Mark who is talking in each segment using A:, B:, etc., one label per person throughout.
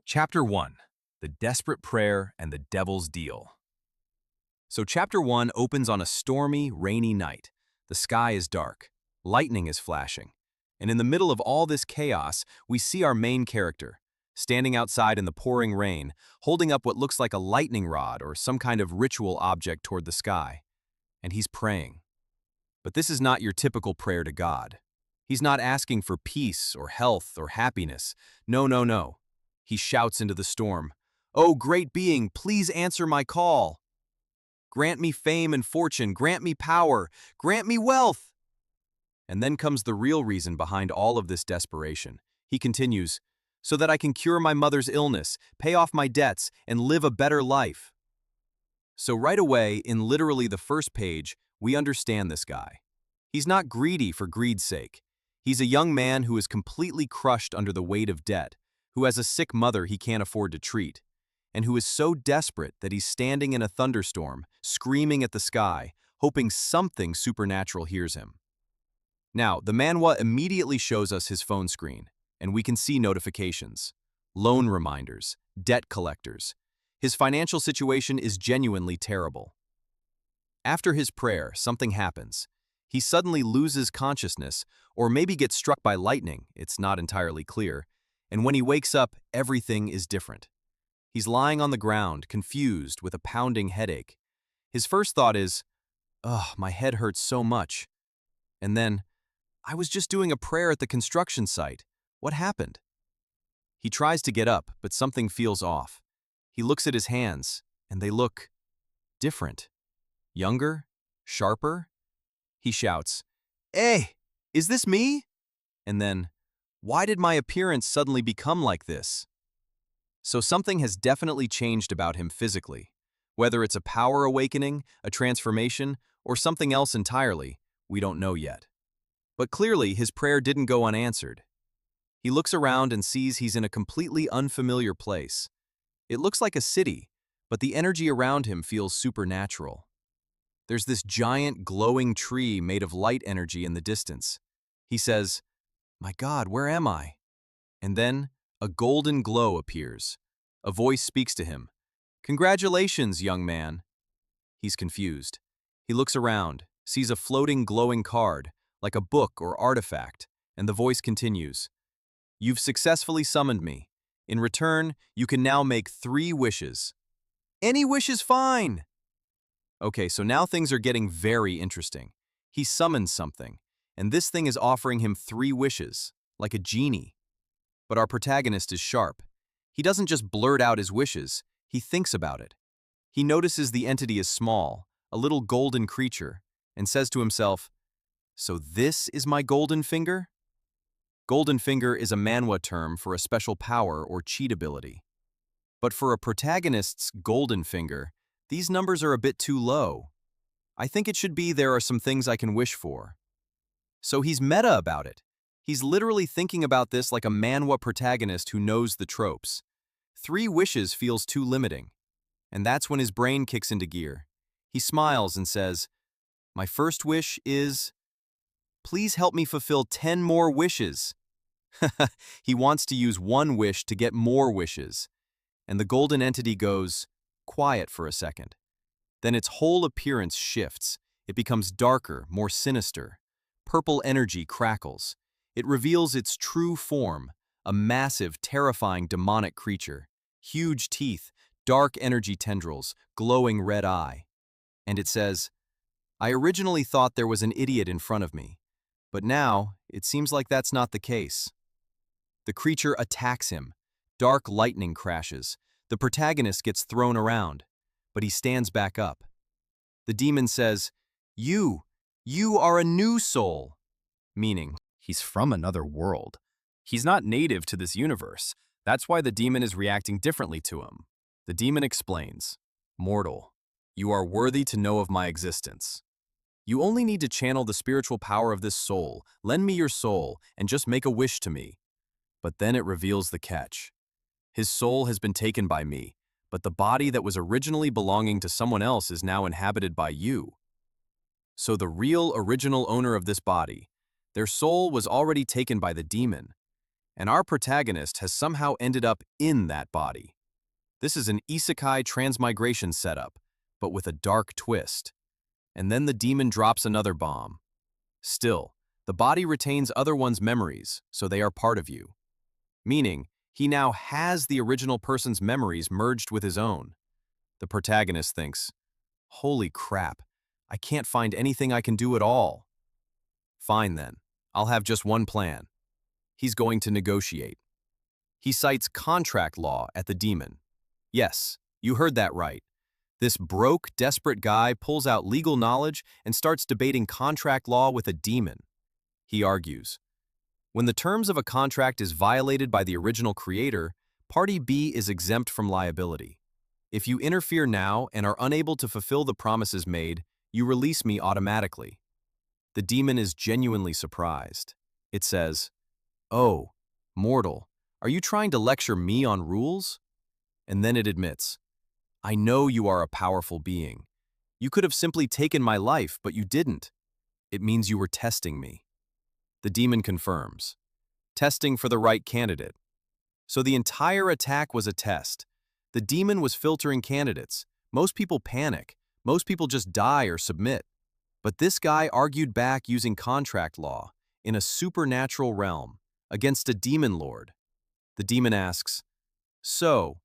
A: Chapter 1. The Desperate Prayer and the Devil's Deal. So Chapter 1 opens on a stormy, rainy night. The sky is dark. Lightning is flashing. And in the middle of all this chaos, we see our main character, standing outside in the pouring rain, holding up what looks like a lightning rod or some kind of ritual object toward the sky. And he's praying. But this is not your typical prayer to God. He's not asking for peace or health or happiness. No, no, no. He shouts into the storm, "Oh, great being, please answer my call. Grant me fame and fortune, grant me power, grant me wealth." And then comes the real reason behind all of this desperation. He continues, "So that I can cure my mother's illness, pay off my debts, and live a better life." So right away, in literally the first page, we understand this guy. He's not greedy for greed's sake. He's a young man who is completely crushed under the weight of debt, who has a sick mother he can't afford to treat, and who is so desperate that he's standing in a thunderstorm, screaming at the sky, hoping something supernatural hears him. Now, the manhwa immediately shows us his phone screen, and we can see notifications, loan reminders, debt collectors. His financial situation is genuinely terrible. After his prayer, something happens. He suddenly loses consciousness, or maybe gets struck by lightning, it's not entirely clear, and when he wakes up, everything is different. He's lying on the ground, confused, with a pounding headache. His first thought is, "Ugh, my head hurts so much." And then, "I was just doing a prayer at the construction site. What happened?" He tries to get up, but something feels off. He looks at his hands, and they look different. Younger? Sharper? He shouts, "Hey, is this me?" And then, "Why did my appearance suddenly become like this?" So something has definitely changed about him physically. Whether it's a power awakening, a transformation, or something else entirely, we don't know yet. But clearly, his prayer didn't go unanswered. He looks around and sees he's in a completely unfamiliar place. It looks like a city, but the energy around him feels supernatural. There's this giant glowing tree made of light energy in the distance. He says, "My God, where am I?" And then a golden glow appears. A voice speaks to him. "Congratulations, young man." He's confused. He looks around, sees a floating glowing card, like a book or artifact, and the voice continues, "You've successfully summoned me. In return, you can now make 3 wishes." "Any wish is fine." Okay, so now things are getting very interesting. He summons something, and this thing is offering him 3 wishes, like a genie. But our protagonist is sharp. He doesn't just blurt out his wishes, he thinks about it. He notices the entity is small, a little golden creature, and says to himself, "So this is my golden finger?" Golden finger is a manhwa term for a special power or cheat ability. But for a protagonist's golden finger, these numbers are a bit too low. I think it should be there are some things I can wish for. So he's meta about it. He's literally thinking about this like a manhwa protagonist who knows the tropes. 3 wishes feels too limiting. And that's when his brain kicks into gear. He smiles and says, "My first wish is, please help me fulfill 10 more wishes." He wants to use 1 wish to get more wishes. And the golden entity goes quiet for a second. Then its whole appearance shifts. It becomes darker, more sinister. Purple energy crackles. It reveals its true form, a massive, terrifying demonic creature. Huge teeth, dark energy tendrils, glowing red eye. And it says, "I originally thought there was an idiot in front of me, but now it seems like that's not the case." The creature attacks him. Dark lightning crashes. The protagonist gets thrown around, but he stands back up. The demon says, You are a new soul," meaning he's from another world. He's not native to this universe. That's why the demon is reacting differently to him. The demon explains, "Mortal, you are worthy to know of my existence. You only need to channel the spiritual power of this soul, lend me your soul, and just make a wish to me." But then it reveals the catch. His soul has been taken by me, but the body that was originally belonging to someone else is now inhabited by you. So the real original owner of this body, their soul was already taken by the demon. and our protagonist has somehow ended up in that body. This is an isekai transmigration setup, but with a dark twist. And then the demon drops another bomb. Still, the body retains other one's memories, so they are part of you. Meaning, he now has the original person's memories merged with his own. The protagonist thinks, "Holy crap, I can't find anything I can do at all." Fine then, I'll have just one plan. He's going to negotiate. He cites contract law at the demon. Yes, you heard that right. This broke, desperate guy pulls out legal knowledge and starts debating contract law with a demon. He argues, when the terms of a contract is violated by the original creator, Party B is exempt from liability. If you interfere now and are unable to fulfill the promises made, you release me automatically. The demon is genuinely surprised. It says, "Oh, mortal, are you trying to lecture me on rules?" And then it admits, "I know you are a powerful being. You could have simply taken my life, but you didn't. It means you were testing me." The demon confirms, testing for the right candidate. So the entire attack was a test. The demon was filtering candidates. Most people panic. Most people just die or submit. But this guy argued back using contract law in a supernatural realm against a demon lord. The demon asks, "So,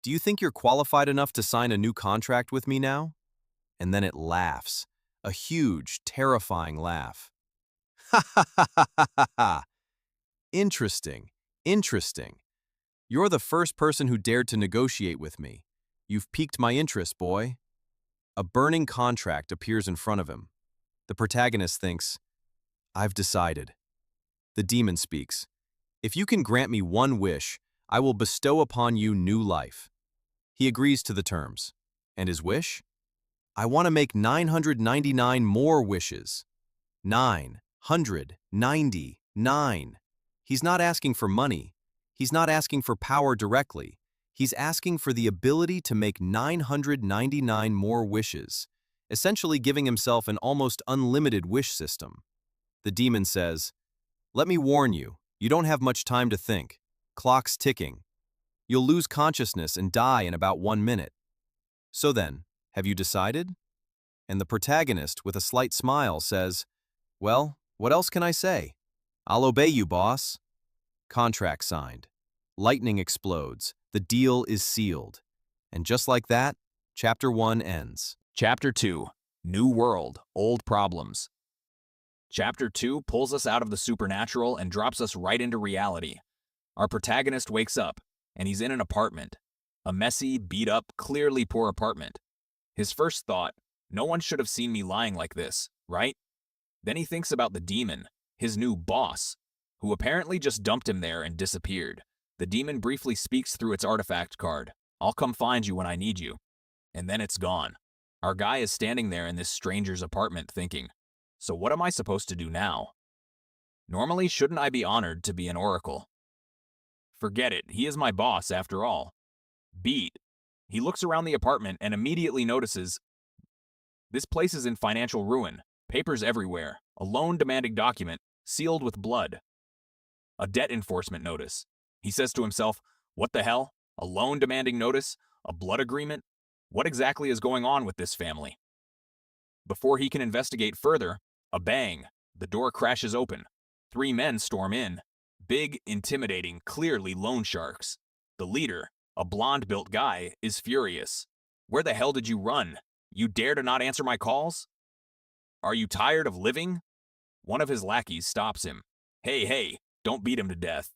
A: do you think you're qualified enough to sign a new contract with me now?" And then it laughs, a huge, terrifying laugh. Ha ha ha ha ha ha ha! Interesting, interesting. You're the first person who dared to negotiate with me. You've piqued my interest, boy. A burning contract appears in front of him. The protagonist thinks, "I've decided." The demon speaks, "If you can grant me one wish, I will bestow upon you new life." He agrees to the terms. And his wish? "I want to make 999 more wishes." 999. He's not asking for money. He's not asking for power directly. He's asking for the ability to make 999 more wishes, essentially giving himself an almost unlimited wish system. The demon says, "Let me warn you, you don't have much time to think. Clock's ticking. You'll lose consciousness and die in about 1 minute. So then, have you decided?" And the protagonist, with a slight smile, says, "Well, what else can I say? I'll obey you, boss." Contract signed. Lightning explodes. The deal is sealed. And just like that, Chapter 1 ends.
B: Chapter 2, New World, Old Problems. Chapter 2 pulls us out of the supernatural and drops us right into reality. Our protagonist wakes up, and he's in an apartment. A messy, beat-up, clearly poor apartment. His first thought, no one should have seen me lying like this, right? Then he thinks about the demon, his new boss, who apparently just dumped him there and disappeared. The demon briefly speaks through its artifact card, "I'll come find you when I need you." And then it's gone. Our guy is standing there in this stranger's apartment thinking, so what am I supposed to do now? Normally, shouldn't I be honored to be an oracle? Forget it, he is my boss after all. Beat. He looks around the apartment and immediately notices this place is in financial ruin, papers everywhere, a loan-demanding document, sealed with blood. A debt enforcement notice. He says to himself, what the hell? A loan-demanding notice? A blood agreement? What exactly is going on with this family? Before he can investigate further, a bang. The door crashes open. 3 men storm in. Big, intimidating, clearly loan sharks. The leader, a blonde-built guy, is furious. Where the hell did you run? You dare to not answer my calls? Are you tired of living? One of his lackeys stops him. Hey, don't beat him to death.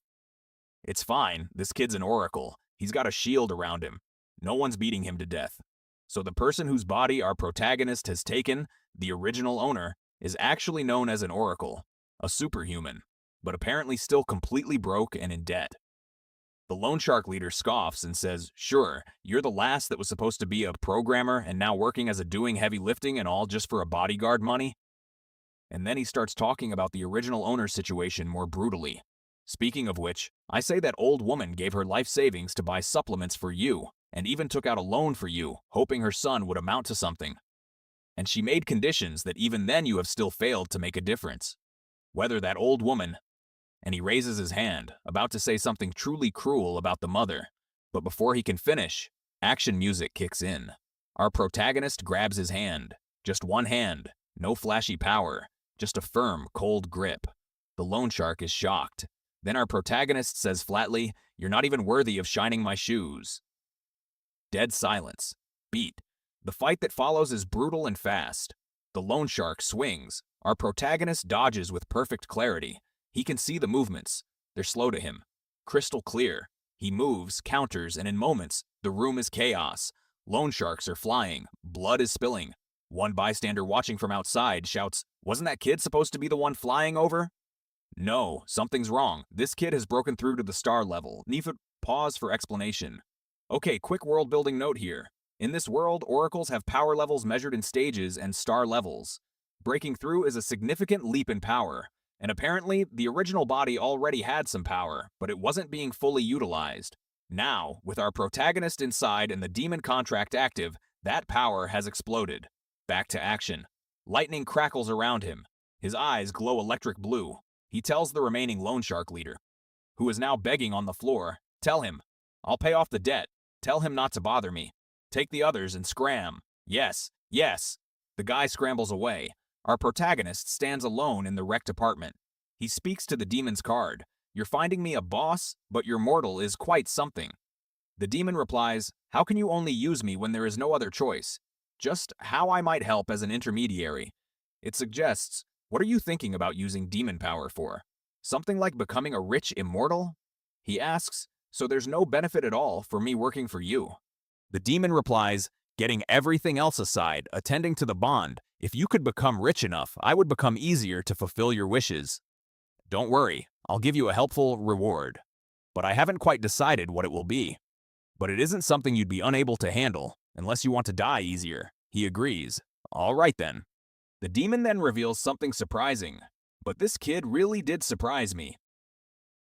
B: It's fine, this kid's an oracle. He's got a shield around him. No one's beating him to death. So the person whose body our protagonist has taken, the original owner, is actually known as an oracle, a superhuman, but apparently still completely broke and in debt. The loan shark leader scoffs and says, sure, you're the last that was supposed to be a programmer and now working as a doing heavy lifting and all just for a bodyguard money? And then he starts talking about the original owner's situation more brutally. Speaking of which, I say that old woman gave her life savings to buy supplements for you, and even took out a loan for you, hoping her son would amount to something. And she made conditions that even then you have still failed to make a difference. Whether that old woman, and he raises his hand, about to say something truly cruel about the mother. But before he can finish, action music kicks in. Our protagonist grabs his hand. Just one hand, no flashy power, just a firm, cold grip. The loan shark is shocked. Then our protagonist says flatly, "You're not even worthy of shining my shoes." Dead silence. Beat. The fight that follows is brutal and fast. The loan shark swings. Our protagonist dodges with perfect clarity. He can see the movements. They're slow to him. Crystal clear. He moves, counters, and in moments, the room is chaos. Loan sharks are flying. Blood is spilling. One bystander watching from outside shouts, "Wasn't that kid supposed to be the one flying over?" No, something's wrong. This kid has broken through to the star level. Nefa, pause for explanation. Okay, quick world-building note here. In this world, oracles have power levels measured in stages and star levels. Breaking through is a significant leap in power, and apparently, the original body already had some power, but it wasn't being fully utilized. Now, with our protagonist inside and the demon contract active, that power has exploded. Back to action. Lightning crackles around him. His eyes glow electric blue. He tells the remaining loan shark leader, who is now begging on the floor, "Tell him. I'll pay off the debt. Tell him not to bother me. Take the others and scram." "Yes, yes." The guy scrambles away. Our protagonist stands alone in the wrecked apartment. He speaks to the demon's card. "You're finding me a boss, but your mortal is quite something." The demon replies, "How can you only use me when there is no other choice? Just how I might help as an intermediary." It suggests, "What are you thinking about using demon power for? Something like becoming a rich immortal?" He asks, "So there's no benefit at all for me working for you?" The demon replies, "Getting everything else aside, attending to the bond, if you could become rich enough, I would become easier to fulfill your wishes. Don't worry, I'll give you a helpful reward. But I haven't quite decided what it will be. But it isn't something you'd be unable to handle, unless you want to die easier." He agrees. "All right then." The demon then reveals something surprising. But this kid really did surprise me.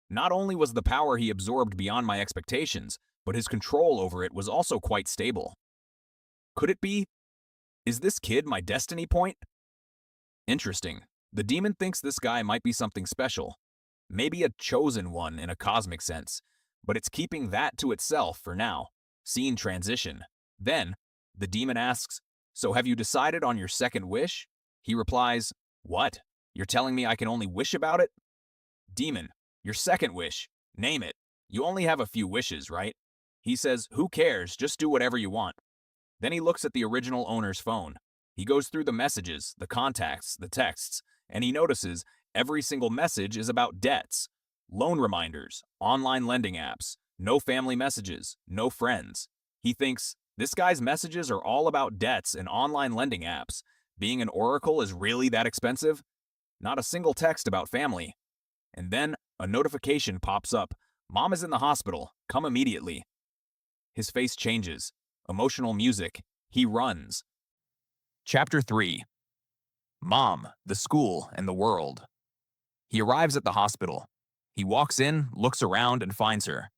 B: Not only was the power he absorbed beyond my expectations, but his control over it was also quite stable. Could it be? Is this kid my destiny point? Interesting. The demon thinks this guy might be something special. Maybe a chosen one in a cosmic sense, but it's keeping that to itself for now. Scene transition. Then, the demon asks, "So have you decided on your second wish?" He replies, "What? You're telling me I can only wish about it?" Demon, "Your second wish. Name it. You only have a few wishes, right?" He says, "Who cares? Just do whatever you want." Then he looks at the original owner's phone. He goes through the messages, the contacts, the texts, and he notices every single message is about debts. Loan reminders, online lending apps, no family messages, no friends. He thinks, this guy's messages are all about debts and online lending apps. Being an oracle is really that expensive? Not a single text about family. And then a notification pops up. "Mom is in the hospital. Come immediately." His face changes. Emotional music. He runs. Chapter 3. Mom, the school, and the world. He arrives at the hospital. He walks in, looks around, and finds her.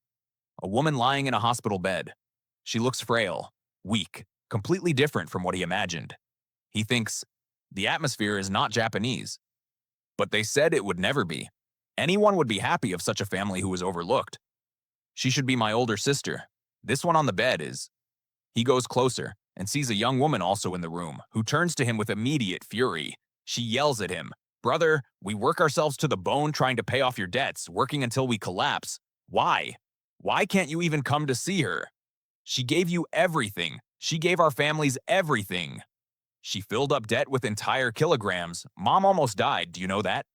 B: A woman lying in a hospital bed. She looks frail, weak, completely different from what he imagined. He thinks, the atmosphere is not Japanese. But they said it would never be. Anyone would be happy of such a family who was overlooked. She should be my older sister. This one on the bed is. He goes closer and sees a young woman also in the room, who turns to him with immediate fury. She yells at him, "Brother, we work ourselves to the bone trying to pay off your debts, working until we collapse. Why? Why can't you even come to see her? She gave you everything. She gave our families everything. She filled up debt with entire kilograms. Mom almost died, do you know that?"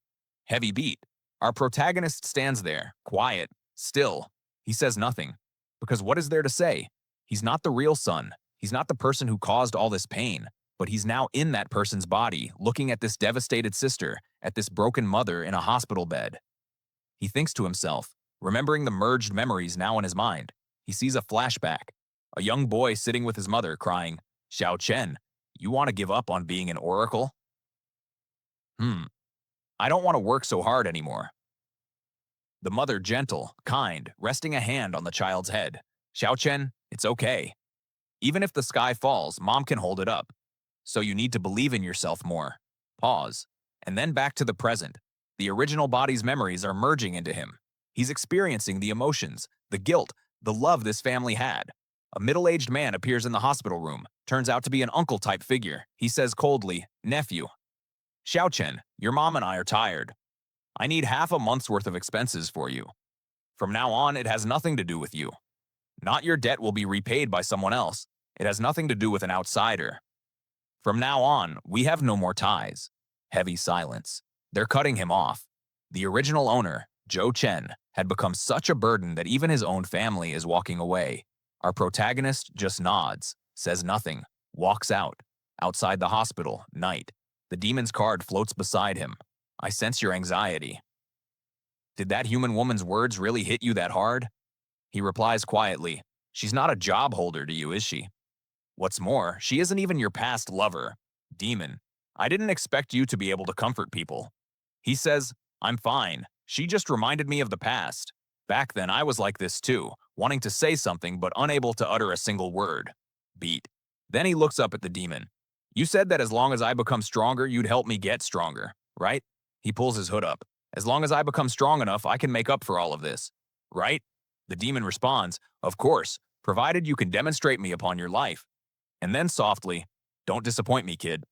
B: Heavy beat. Our protagonist stands there, quiet, still. He says nothing. Because what is there to say? He's not the real son. He's not the person who caused all this pain. But he's now in that person's body, looking at this devastated sister, at this broken mother in a hospital bed. He thinks to himself, remembering the merged memories now in his mind. He sees a flashback. A young boy sitting with his mother crying, "Xiao Chen, you want to give up on being an oracle?" I don't want to work so hard anymore. The mother gentle, kind, resting a hand on the child's head. "Xiao Chen, it's okay. Even if the sky falls, Mom can hold it up. So you need to believe in yourself more." Pause. And then back to the present. The original body's memories are merging into him. He's experiencing the emotions, the guilt, the love this family had. A middle-aged man appears in the hospital room, turns out to be an uncle-type figure. He says coldly, "Nephew, Xiaochen, your mom and I are tired. I need half a month's worth of expenses for you. From now on, it has nothing to do with you. Not your debt will be repaid by someone else. It has nothing to do with an outsider. From now on, we have no more ties." Heavy silence. They're cutting him off. The original owner, Zhou Chen, had become such a burden that even his own family is walking away. Our protagonist just nods, says nothing, walks out. Outside the hospital, night. The demon's card floats beside him. "I sense your anxiety." "Did that human woman's words really hit you that hard?" He replies quietly, "She's not a job holder to you, is she? What's more, she isn't even your past lover. Demon, I didn't expect you to be able to comfort people." He says, "I'm fine. She just reminded me of the past. Back then I was like this too, wanting to say something but unable to utter a single word." Beat. Then he looks up at the demon. "You said that as long as I become stronger, you'd help me get stronger, right?" He pulls his hood up. "As long as I become strong enough, I can make up for all of this, right?" The demon responds, "Of course, provided you can demonstrate me upon your life." And then softly, "Don't disappoint me, kid."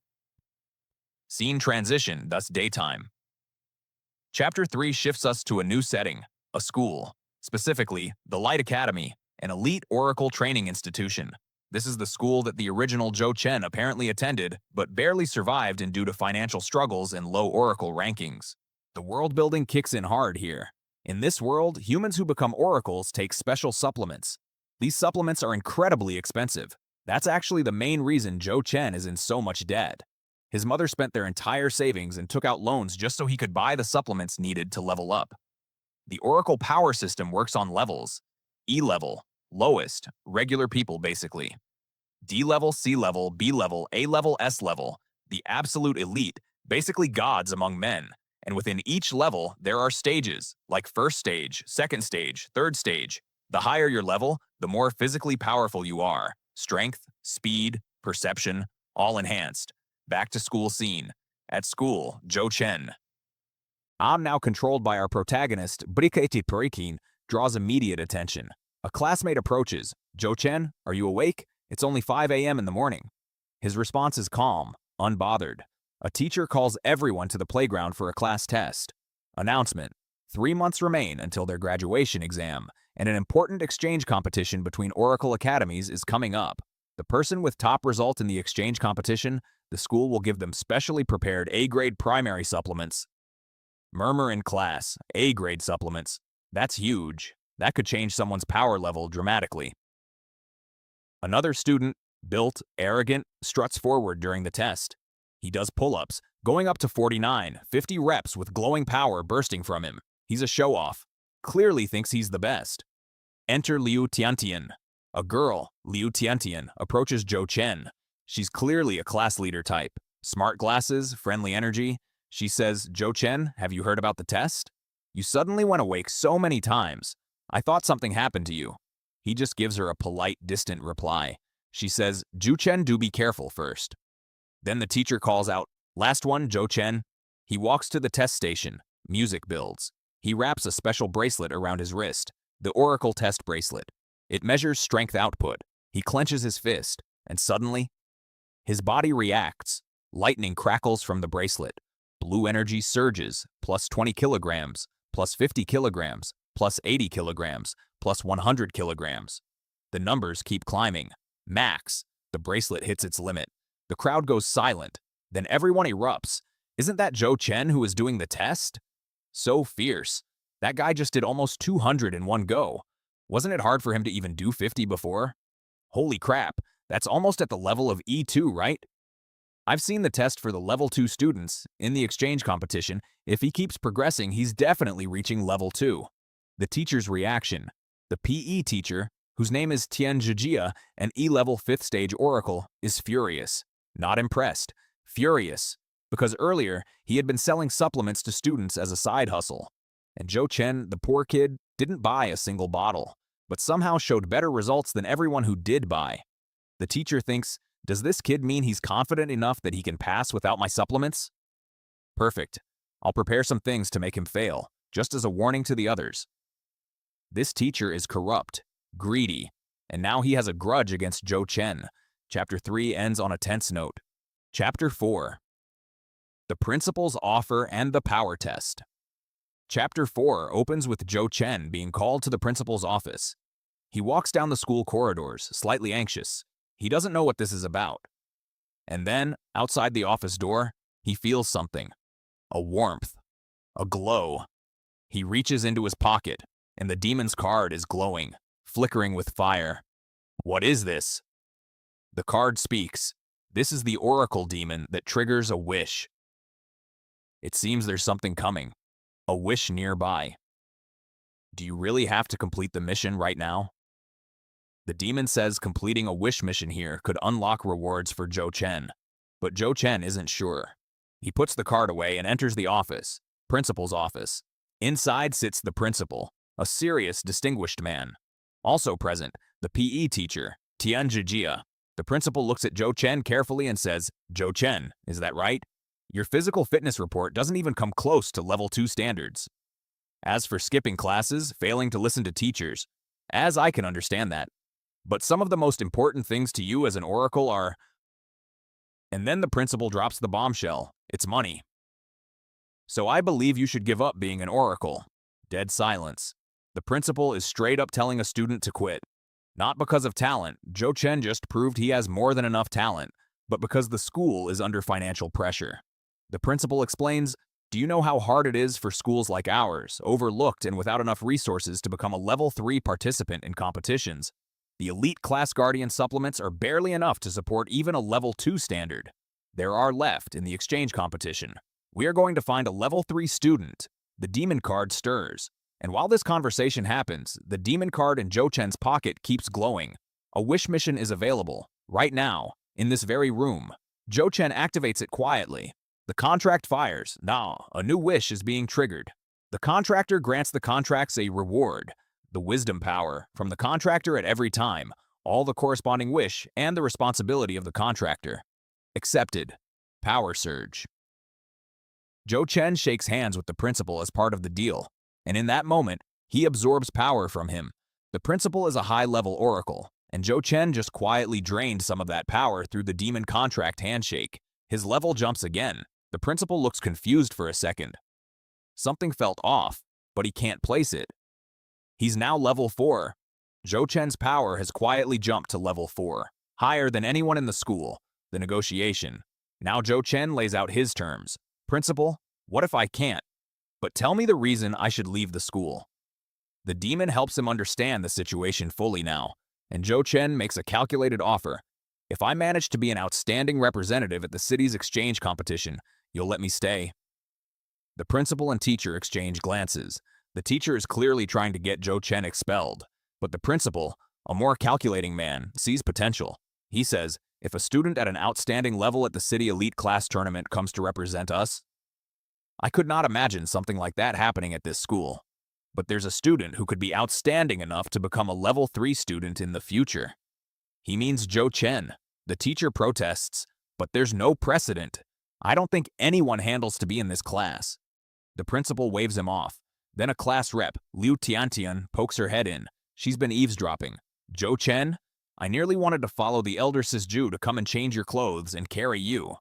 B: Scene transition, thus daytime. Chapter 3 shifts us to a new setting, a school, specifically the Light Academy, an elite oracle training institution. This is the school that the original Zhou Chen apparently attended, but barely survived due to financial struggles and low oracle rankings. The world building kicks in hard here. In this world, humans who become oracles take special supplements. These supplements are incredibly expensive. That's actually the main reason Zhou Chen is in so much debt. His mother spent their entire savings and took out loans just so he could buy the supplements needed to level up. The Oracle power system works on levels. E level, lowest, regular people basically. D level, C level, B level, A level, S level, the absolute elite, basically gods among men. And within each level, there are stages, like first stage, second stage, third stage. The higher your level, the more physically powerful you are. Strength, speed, perception, all enhanced. Back to school scene. At school, Zhou Chen. I'm now controlled by our protagonist, Briketi Perikin, draws immediate attention. A classmate approaches. "Zhou Chen, are you awake? It's only 5 a.m. in the morning." His response is calm, unbothered. A teacher calls everyone to the playground for a class test. Announcement. 3 months remain until their graduation exam, and an important exchange competition between Oracle Academies is coming up. The person with top result in the exchange competition, the school will give them specially prepared A-grade primary supplements. Murmur in class, A-grade supplements. That's huge. That could change someone's power level dramatically. Another student, built, arrogant, struts forward during the test. He does pull-ups, going up to 49, 50 reps with glowing power bursting from him. He's a show-off. Clearly thinks he's the best. Enter Liu Tiantian. A girl, Liu Tiantian, approaches Zhou Chen. She's clearly a class leader type. Smart glasses, friendly energy. She says, "Zhou Chen, have you heard about the test? You suddenly went awake so many times. I thought something happened to you." He just gives her a polite, distant reply. She says, "Zhou Chen, do be careful first." Then the teacher calls out, "Last one, Zhou Chen." He walks to the test station. Music builds. He wraps a special bracelet around his wrist, the Oracle test bracelet. It measures strength output. He clenches his fist, and suddenly, his body reacts. Lightning crackles from the bracelet. Blue energy surges, plus 20 kilograms, plus 50 kilograms, plus 80 kilograms, plus 100 kilograms. The numbers keep climbing. Max. The bracelet hits its limit. The crowd goes silent. Then everyone erupts. Isn't that Zhou Chen who is doing the test? So fierce. That guy just did almost 200 in one go. Wasn't it hard for him to even do 50 before? Holy crap, that's almost at the level of E2, right? I've seen the test for the level 2 students in the exchange competition. If he keeps progressing, he's definitely reaching level 2. The teacher's reaction. The PE teacher, whose name is Tian Zhijia, an E-level 5th stage oracle, is furious. Not impressed. Furious. Because earlier, he had been selling supplements to students as a side hustle. And Zhou Chen, the poor kid, didn't buy a single bottle, but somehow showed better results than everyone who did buy. The teacher thinks, does this kid mean he's confident enough that he can pass without my supplements? Perfect. I'll prepare some things to make him fail, just as a warning to the others. This teacher is corrupt, greedy, and now he has a grudge against Zhou Chen. Chapter 3 ends on a tense note. Chapter 4. The Principal's Offer and the Power Test. Chapter 4 opens with Zhou Chen being called to the principal's office. He walks down the school corridors, slightly anxious. He doesn't know what this is about. And then, outside the office door, he feels something. A warmth. A glow. He reaches into his pocket, and the demon's card is glowing, flickering with fire. What is this? The card speaks. This is the Oracle demon that triggers a wish. It seems there's something coming. A wish nearby. Do you really have to complete the mission right now? The demon says completing a wish mission here could unlock rewards for Zhou Chen, but Zhou Chen isn't sure. He puts the card away and enters the office, principal's office. Inside sits the principal, a serious, distinguished man. Also present, the PE teacher, Tian Zhijia. The principal looks at Zhou Chen carefully and says, "Zhou Chen, is that right? Your physical fitness report doesn't even come close to level 2 standards. As for skipping classes, failing to listen to teachers, as I can understand that. But some of the most important things to you as an oracle are..." And then the principal drops the bombshell. It's money. "So I believe you should give up being an oracle." Dead silence. The principal is straight up telling a student to quit. Not because of talent. Zhou Chen just proved he has more than enough talent, but because the school is under financial pressure. The principal explains, "Do you know how hard it is for schools like ours, overlooked and without enough resources to become a level 3 participant in competitions? The elite class guardian supplements are barely enough to support even a level 2 standard. There are left in the exchange competition. We are going to find a level 3 student." The demon card stirs. And while this conversation happens, the demon card in Zhou Chen's pocket keeps glowing. A wish mission is available, right now, in this very room. Zhou Chen activates it quietly. The contract fires. Now, a new wish is being triggered. The contractor grants the contracts a reward, the wisdom power, from the contractor at every time, all the corresponding wish, and the responsibility of the contractor. Accepted. Power surge. Zhou Chen shakes hands with the principal as part of the deal, and in that moment, he absorbs power from him. The principal is a high-level oracle, and Zhou Chen just quietly drained some of that power through the demon contract handshake. His level jumps again. The principal looks confused for a second. Something felt off, but he can't place it. He's now level 4. Zhou Chen's power has quietly jumped to level 4, higher than anyone in the school. The negotiation. Now Zhou Chen lays out his terms. "Principal, what if I can't? But tell me the reason I should leave the school." The demon helps him understand the situation fully now, and Zhou Chen makes a calculated offer. "If I manage to be an outstanding representative at the city's exchange competition, you'll let me stay." The principal and teacher exchange glances. The teacher is clearly trying to get Zhou Chen expelled, but the principal, a more calculating man, sees potential. He says, "If a student at an outstanding level at the city elite class tournament comes to represent us..." I could not imagine something like that happening at this school. But there's a student who could be outstanding enough to become a level 3 student in the future. He means Zhou Chen. The teacher protests, "But there's no precedent. I don't think anyone handles to be in this class." The principal waves him off. Then a class rep, Liu Tiantian, pokes her head in. She's been eavesdropping. "Zhou Chen, I nearly wanted to follow the elder Sisju to come and change your clothes and carry you."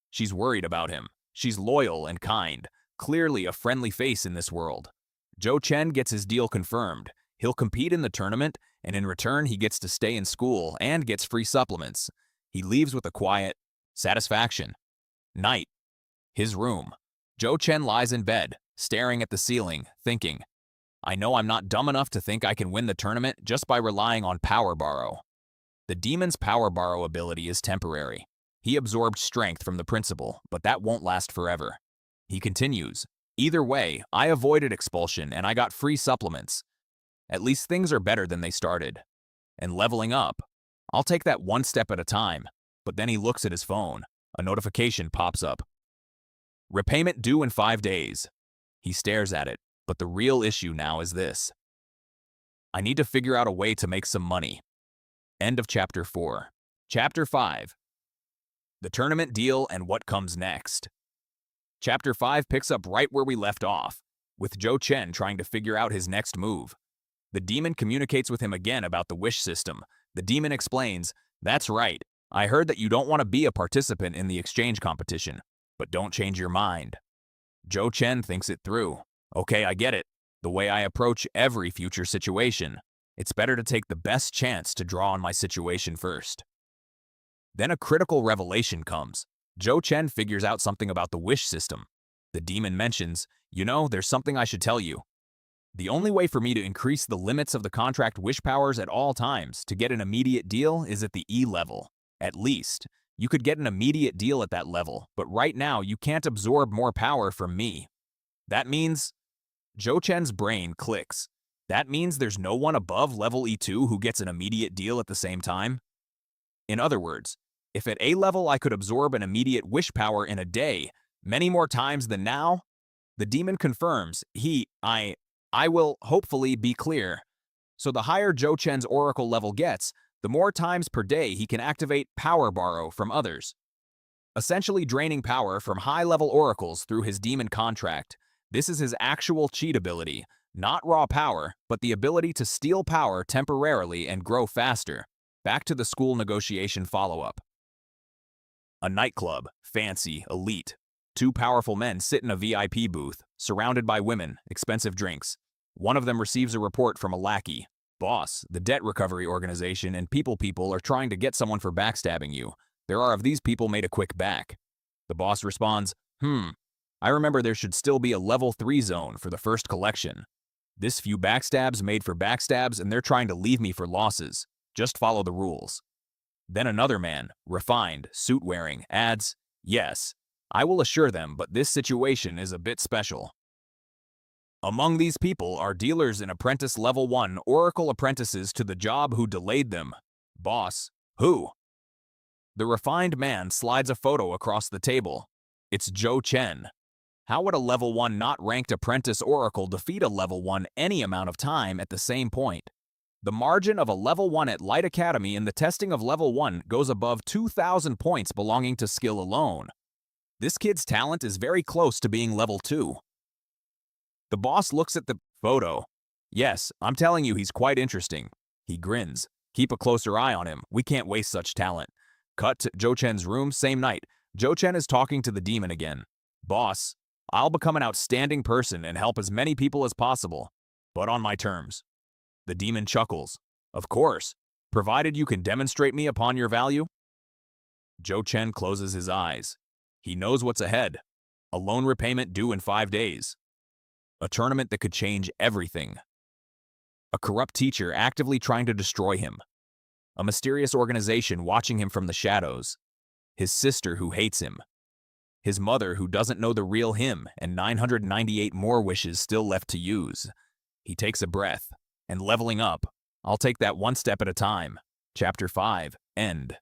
B: She's worried about him. She's loyal and kind, clearly a friendly face in this world. Zhou Chen gets his deal confirmed. He'll compete in the tournament, and in return he gets to stay in school and gets free supplements. He leaves with a quiet satisfaction. Night. His room. Zhou Chen lies in bed, staring at the ceiling, thinking, "I know I'm not dumb enough to think I can win the tournament just by relying on Power Borrow." The demon's Power Borrow ability is temporary. He absorbed strength from the principal, but that won't last forever. He continues, "Either way, I avoided expulsion and I got free supplements. At least things are better than they started. And leveling up. I'll take that one step at a time." But then he looks at his phone. A notification pops up. "Repayment due in 5 days." He stares at it, but the real issue now is this. "I need to figure out a way to make some money." End of Chapter 4. Chapter 5. The tournament deal and what comes next. Chapter 5 picks up right where we left off, with Zhou Chen trying to figure out his next move. The demon communicates with him again about the wish system. The demon explains, "That's right. I heard that you don't want to be a participant in the exchange competition, but don't change your mind." Zhou Chen thinks it through. "Okay, I get it. The way I approach every future situation. It's better to take the best chance to draw on my situation first." Then a critical revelation comes. Zhou Chen figures out something about the wish system. The demon mentions, "There's something I should tell you. The only way for me to increase the limits of the contract wish powers at all times to get an immediate deal is at the E level. At least, you could get an immediate deal at that level, but right now you can't absorb more power from me. That means..." Zhou Chen's brain clicks. That means there's no one above level E2 who gets an immediate deal at the same time? In other words, if at A level I could absorb an immediate wish power in a day, many more times than now, the demon confirms I will hopefully be clear. So the higher Zhou Chen's oracle level gets, the more times per day he can activate power borrow from others, essentially draining power from high-level oracles through his demon contract. This is his actual cheat ability, not raw power, but the ability to steal power temporarily and grow faster. Back to the school negotiation follow-up. A nightclub, fancy, elite. Two powerful men sit in a VIP booth, surrounded by women, expensive drinks. One of them receives a report from a lackey. "Boss, the debt recovery organization and people are trying to get someone for backstabbing you. There are of these people made a quick back." The boss responds, "I remember there should still be a level 3 zone for the first collection. This few backstabs made for backstabs and they're trying to leave me for losses. Just follow the rules." Then another man, refined, suit-wearing, adds, "Yes, I will assure them, but this situation is a bit special. Among these people are dealers in apprentice level 1 oracle apprentices to the job who delayed them. Boss, who?" The refined man slides a photo across the table. It's Zhou Chen. How would a level 1 not ranked apprentice oracle defeat a level 1 any amount of time at the same point? The margin of a level 1 at Light Academy in the testing of level 1 goes above 2,000 points belonging to skill alone. This kid's talent is very close to being level 2. The boss looks at the photo. "Yes, I'm telling you he's quite interesting." He grins. "Keep a closer eye on him. We can't waste such talent." Cut to Zhou Chen's room, same night. Zhou Chen is talking to the demon again. "Boss, I'll become an outstanding person and help as many people as possible, but on my terms." The demon chuckles. "Of course, provided you can demonstrate me upon your value." Zhou Chen closes his eyes. He knows what's ahead. A loan repayment due in 5 days. A tournament that could change everything. A corrupt teacher actively trying to destroy him. A mysterious organization watching him from the shadows. His sister who hates him. His mother who doesn't know the real him, and 998 more wishes still left to use. He takes a breath. And leveling up. I'll take that one step at a time. Chapter 5, End.